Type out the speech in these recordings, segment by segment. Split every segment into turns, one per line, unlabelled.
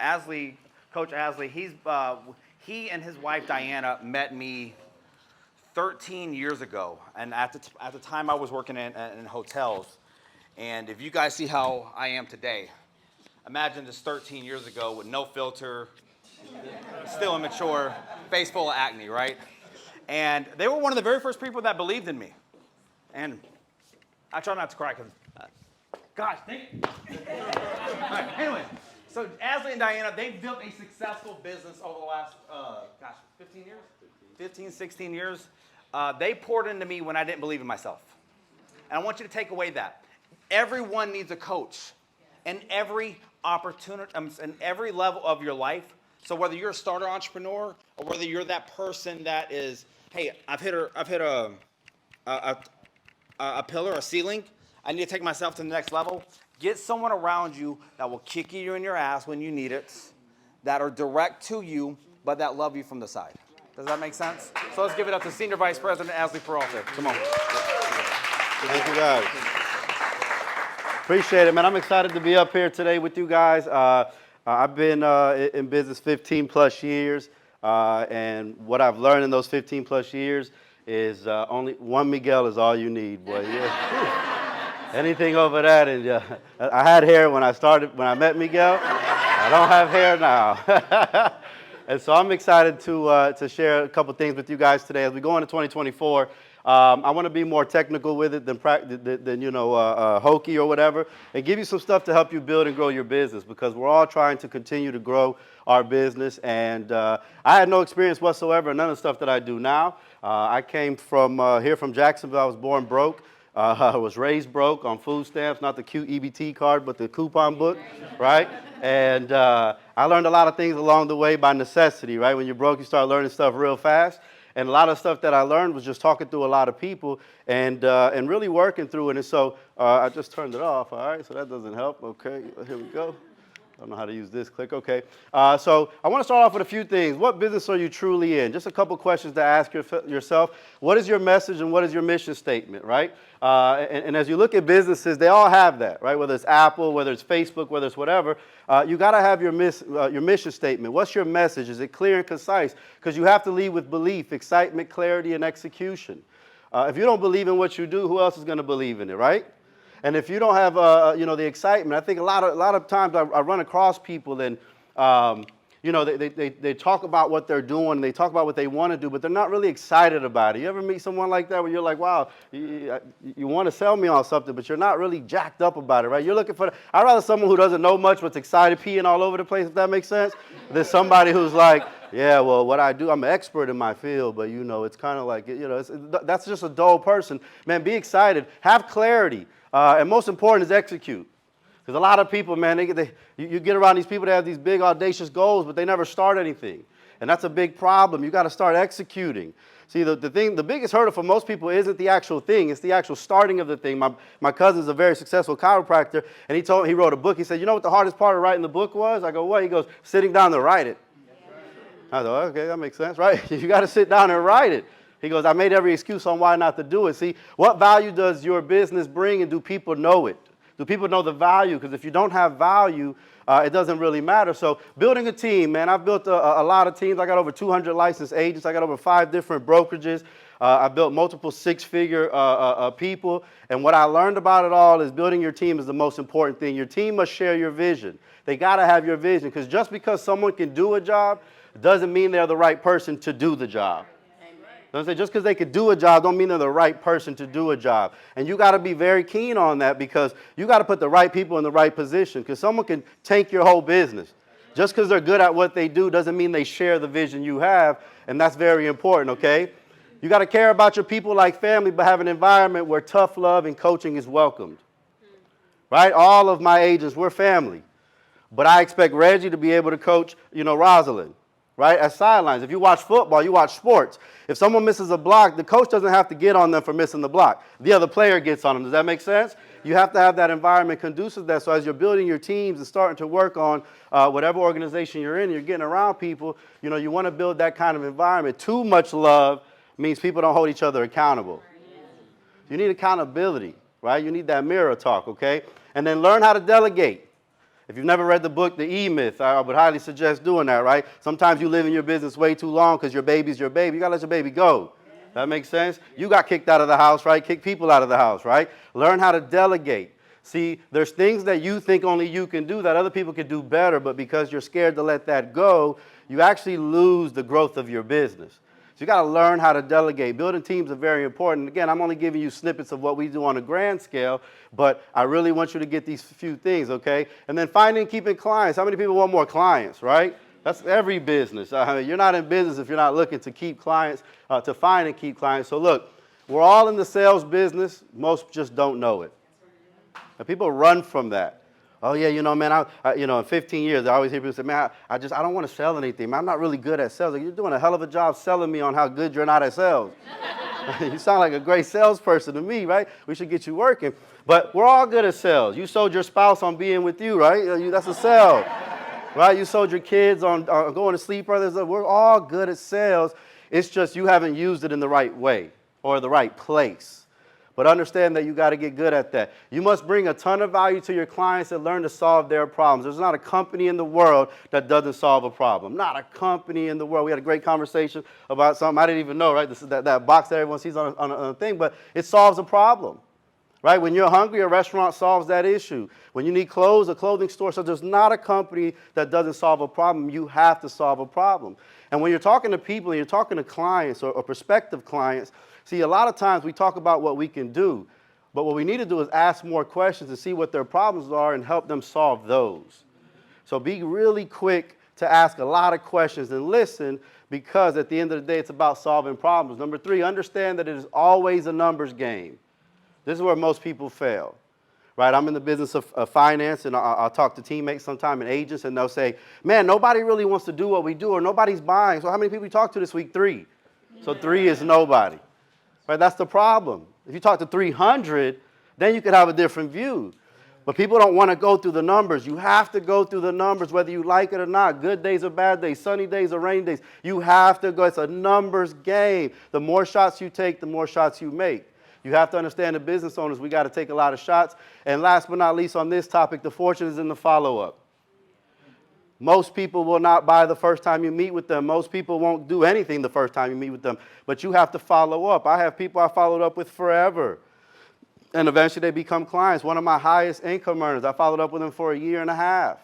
Asley, Coach Asley, he and his wife Diana met me 13 years ago, and at the time I was working in hotels. And if you guys see how I am today, imagine this 13 years ago with no filter, still immature, face full of acne, right? And they were one of the very first people that believed in me. And I try not to cry because, gosh, thank you. All right, anyway, so Asley and Diana, they've built a successful business over the last, 15 years? 15, 16 years. They poured into me when I didn't believe in myself. And I want you to take away that. Everyone needs a coach in every opportunity, in every level of your life. So whether you're a starter entrepreneur or whether you're that person that is, hey, I've hit a pillar, a ceiling. I need to take myself to the next level. Get someone around you that will kick you in your ass when you need it, that are direct to you, but that love you from the side. Does that make sense? So let's give it up to Senior Vice President Asley Peralta. Come on.
Thank you, guys. Appreciate it, man. I'm excited to be up here today with you guys. I've been in business 15 plus years, and what I've learned in those 15 plus years is only one Miguel is all you need, boy. Yeah. Anything over that, and I had hair when I met Miguel. I don't have hair now. And so I'm excited to share a couple things with you guys today as we go into 2024. I want to be more technical with it than hokey or whatever, and give you some stuff to help you build and grow your business, because we're all trying to continue to grow our business. And I had no experience whatsoever in none of the stuff that I do now. I came from here from Jacksonville. I was born broke. I was raised broke on food stamps, not the cute EBT card, but the coupon book, right? And I learned a lot of things along the way by necessity, right? When you're broke, you start learning stuff real fast. And a lot of stuff that I learned was just talking through a lot of people and really working through it. And so I just turned it off, all right? So that doesn't help. Okay, here we go. I don't know how to use this. Click OK. So I want to start off with a few things. What business are you truly in? Just a couple questions to ask yourself. What is your message and what is your mission statement, right? And as you look at businesses, they all have that, right? Whether it's Apple, whether it's Facebook, whether it's whatever, you got to have your mission statement. What's your message? Is it clear and concise? Because you have to lead with belief, excitement, clarity, and execution. If you don't believe in what you do, who else is going to believe in it, right? And if you don't have, the excitement, I think a lot of times I run across people and, they talk about what they're doing, they talk about what they want to do, but they're not really excited about it. You ever meet someone like that where you're like, wow, you want to sell me on something, but you're not really jacked up about it, right? You're looking for, I'd rather someone who doesn't know much but's excited, peeing all over the place, if that makes sense, than somebody who's like, yeah, well, what I do, I'm an expert in my field, but, it's kind of like, that's just a dull person. Man, be excited. Have clarity. And most important is execute. Because a lot of people, man, you get around these people that have these big, audacious goals, but they never start anything. And that's a big problem. You got to start executing. See, the biggest hurdle for most people isn't the actual thing. It's the actual starting of the thing. My cousin's a very successful chiropractor, and he wrote a book. He said, you know what the hardest part of writing the book was? I go, what? He goes, sitting down to write it. I thought, okay, that makes sense, right? You got to sit down and write it. He goes, I made every excuse on why not to do it. See, what value does your business bring, and do people know it? Do people know the value? Because if you don't have value, it doesn't really matter. So building a team, man, I've built a lot of teams. I got over 200 licensed agents. I got over 5 different brokerages. I built multiple 6-figure people. And what I learned about it all is building your team is the most important thing. Your team must share your vision. They got to have your vision, because just because someone can do a job doesn't mean they're the right person to do the job. Just because they could do a job don't mean they're the right person to do a job. And you got to be very keen on that, because you got to put the right people in the right position, because someone can tank your whole business. Just because they're good at what they do doesn't mean they share the vision you have, and that's very important, okay? You got to care about your people like family, but have an environment where tough love and coaching is welcomed. Right? All of my agents, we're family. But I expect Reggie to be able to coach, Rosalind. Right? As sidelines. If you watch football, you watch sports. If someone misses a block, the coach doesn't have to get on them for missing the block. The other player gets on them. Does that make sense? You have to have that environment conducive to that. So as you're building your teams and starting to work on whatever organization you're in, you're getting around people, you want to build that kind of environment. Too much love means people don't hold each other accountable. You need accountability, right? You need that mirror talk, okay? And then learn how to delegate. If you've never read the book, The E-Myth, I would highly suggest doing that, right? Sometimes you live in your business way too long because your baby's your baby. You got to let your baby go. That makes sense? You got kicked out of the house, right? Kick people out of the house, right? Learn how to delegate. See, there's things that you think only you can do that other people can do better, but because you're scared to let that go, you actually lose the growth of your business. So you got to learn how to delegate. Building teams are very important. Again, I'm only giving you snippets of what we do on a grand scale, but I really want you to get these few things, okay? And then finding and keeping clients. How many people want more clients, right? That's every business. You're not in business if you're not looking to keep clients, to find and keep clients. So look, we're all in the sales business. Most just don't know it. And people run from that. Oh yeah, you know, man, in 15 years, I always hear people say, man, I don't want to sell anything. Man, I'm not really good at sales. Like, you're doing a hell of a job selling me on how good you're not at sales. You sound like a great salesperson to me, right? We should get you working. But we're all good at sales. You sold your spouse on being with you, right? That's a sell, right? You sold your kids on going to sleep early. We're all good at sales. It's just you haven't used it in the right way or the right place. But understand that you got to get good at that. You must bring a ton of value to your clients and learn to solve their problems. There's not a company in the world that doesn't solve a problem. Not a company in the world. We had a great conversation about something I didn't even know, right? This is that box that everyone sees on a thing, but it solves a problem, right? When you're hungry, a restaurant solves that issue. When you need clothes, a clothing store. So there's not a company that doesn't solve a problem. You have to solve a problem. And when you're talking to people and you're talking to clients or prospective clients, see, a lot of times we talk about what we can do, but what we need to do is ask more questions and see what their problems are and help them solve those. So be really quick to ask a lot of questions and listen, because at the end of the day, it's about solving problems. Number 3, understand that it is always a numbers game. This is where most people fail, right? I'm in the business of finance, and I'll talk to teammates sometime and agents, and they'll say, man, nobody really wants to do what we do, or nobody's buying. So how many people you talk to this week? 3. So 3 is nobody. Right, that's the problem. If you talk to 300, then you could have a different view. But people don't want to go through the numbers. You have to go through the numbers whether you like it or not. Good days or bad days, sunny days or rainy days. You have to go. It's a numbers game. The more shots you take, the more shots you make. You have to understand the business owners, we got to take a lot of shots. And last but not least on this topic, the fortune is in the follow-up. Most people will not buy the first time you meet with them. Most people won't do anything the first time you meet with them. But you have to follow up. I have people I followed up with forever. And eventually they become clients. One of my highest income earners, I followed up with them for a year and a half.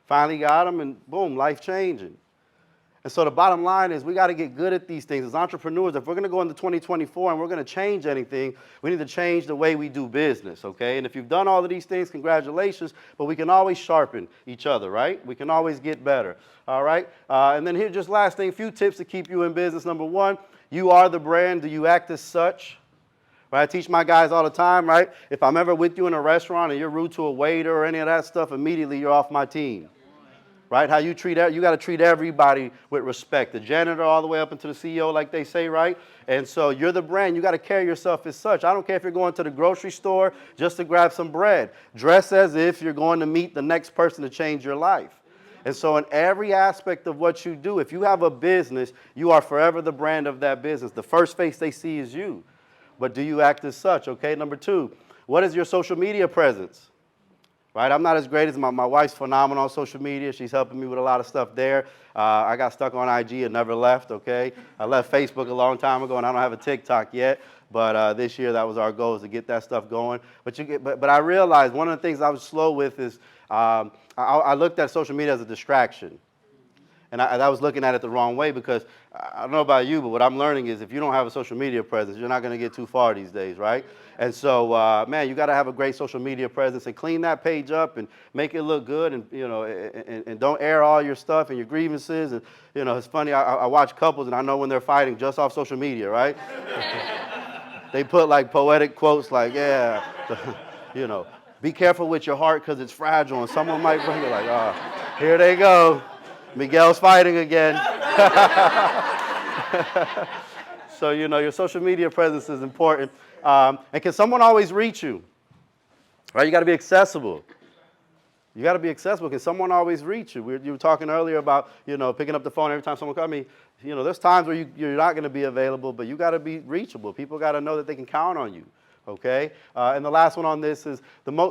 Finally got them, and boom, life changing. And so the bottom line is we got to get good at these things. As entrepreneurs, if we're going to go into 2024 and we're going to change anything, we need to change the way we do business, okay? And if you've done all of these things, congratulations, but we can always sharpen each other, right? We can always get better, all right? And then here's just last thing, a few tips to keep you in business. Number 1, you are the brand. Do you act as such? Right? I teach my guys all the time, right? If I'm ever with you in a restaurant and you're rude to a waiter or any of that stuff, immediately you're off my team. Right? How you treat you got to treat everybody with respect. The janitor all the way up into the CEO, like they say, right? And so you're the brand. You got to carry yourself as such. I don't care if you're going to the grocery store just to grab some bread. Dress as if you're going to meet the next person to change your life. And so in every aspect of what you do, if you have a business, you are forever the brand of that business. The first face they see is you. But do you act as such? Okay. Number 2, what is your social media presence? Right, I'm not as great as my wife's phenomenal on social media. She's helping me with a lot of stuff there. I got stuck on IG and never left, okay? I left Facebook a long time ago, and I don't have a TikTok yet. But this year, that was our goal, is to get that stuff going. But I realized one of the things I was slow with is I looked at social media as a distraction. And I was looking at it the wrong way, because I don't know about you, but what I'm learning is if you don't have a social media presence, you're not going to get too far these days, right? And so, man, you got to have a great social media presence and clean that page up and make it look good, and and don't air all your stuff and your grievances. And it's funny. I watch couples, and I know when they're fighting just off social media, right? They put like poetic quotes like, yeah, be careful with your heart because it's fragile, and someone might bring it like, oh, here they go. Miguel's fighting again. So, your social media presence is important. And can someone always reach you? Right? You got to be accessible. You got to be accessible. Can someone always reach you? You were talking earlier about, picking up the phone every time someone calls me. There's times where you're not going to be available, but you got to be reachable. People got to know that they can count on you. Okay? And the last one on this is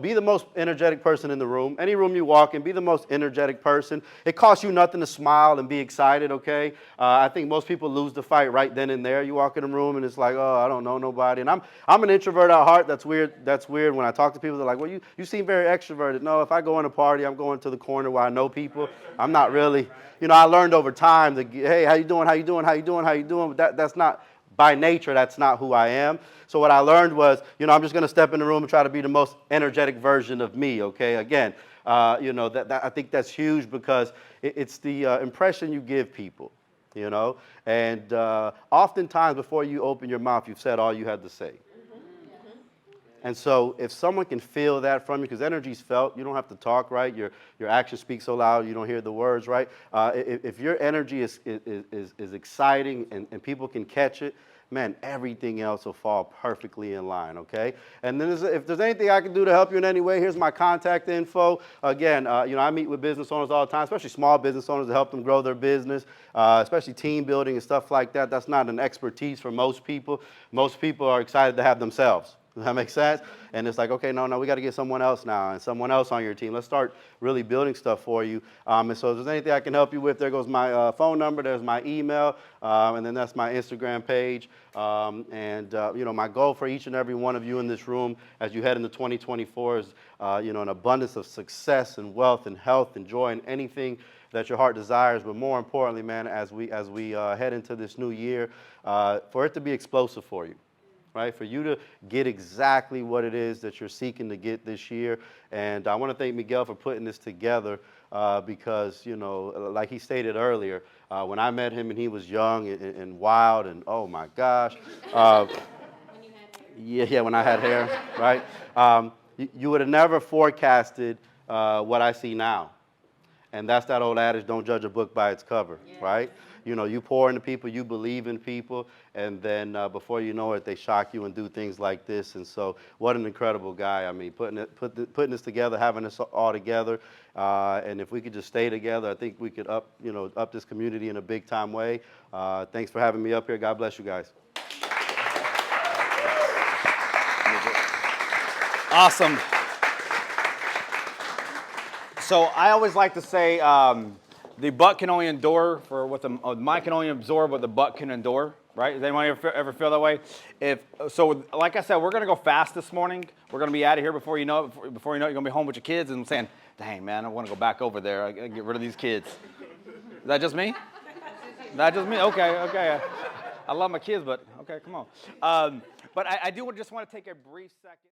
be the most energetic person in the room. Any room you walk in, be the most energetic person. It costs you nothing to smile and be excited, okay? I think most people lose the fight right then and there. You walk in a room and it's like, oh, I don't know nobody. And I'm an introvert at heart. That's weird. That's weird. When I talk to people, they're like, well, you seem very extroverted. No, if I go in a party, I'm going to the corner where I know people. I'm not really, I learned over time that, hey, how you doing, how you doing, how you doing, how you doing? But that's not, by nature, that's not who I am. So what I learned was, I'm just going to step in the room and try to be the most energetic version of me, okay? Again, I think that's huge because it's the impression you give people, And oftentimes before you open your mouth, you've said all you had to say. And so if someone can feel that from you, because energy's felt, you don't have to talk, right? Your actions speak so loud you don't hear the words, right? If your energy is exciting and people can catch it, man, everything else will fall perfectly in line, okay? And then if there's anything I can do to help you in any way, here's my contact info. Again, I meet with business owners all the time, especially small business owners, to help them grow their business, especially team building and stuff like that. That's not an expertise for most people. Most people are excited to have themselves. Does that make sense? And it's like, okay, no, we got to get someone else now and someone else on your team. Let's start really building stuff for you. And so if there's anything I can help you with, there goes my phone number, there's my email, and then that's my Instagram page. My goal for each and every one of you in this room as you head into 2024 is, an abundance of success and wealth and health and joy and anything that your heart desires. But more importantly, man, as we head into this new year, for it to be explosive for you. Right, for you to get exactly what it is that you're seeking to get this year. And I want to thank Miguel for putting this together because, like he stated earlier, when I met him and he was young and wild and, oh my gosh. When you had hair. Yeah, when I had hair, right? You would have never forecasted what I see now. And that's that old adage, don't judge a book by its cover, right? You pour into people, you believe in people, and then before you know it, they shock you and do things like this. And so what an incredible guy. I mean, putting this together, having this all together, and if we could just stay together, I think we could up this community in a big time way. Thanks for having me up here. God bless you guys.
Awesome. So I always like to say the butt can only endure for what the mind can only absorb what the butt can endure, right? Does anyone ever feel that way? Like I said, we're going to go fast this morning. We're going to be out of here before you know it. You're going to be home with your kids and saying, dang, man, I want to go back over there. I got to get rid of these kids. Is that just me? Is that just me? Okay. I love my kids, but okay, come on. But I do just want to take a brief second.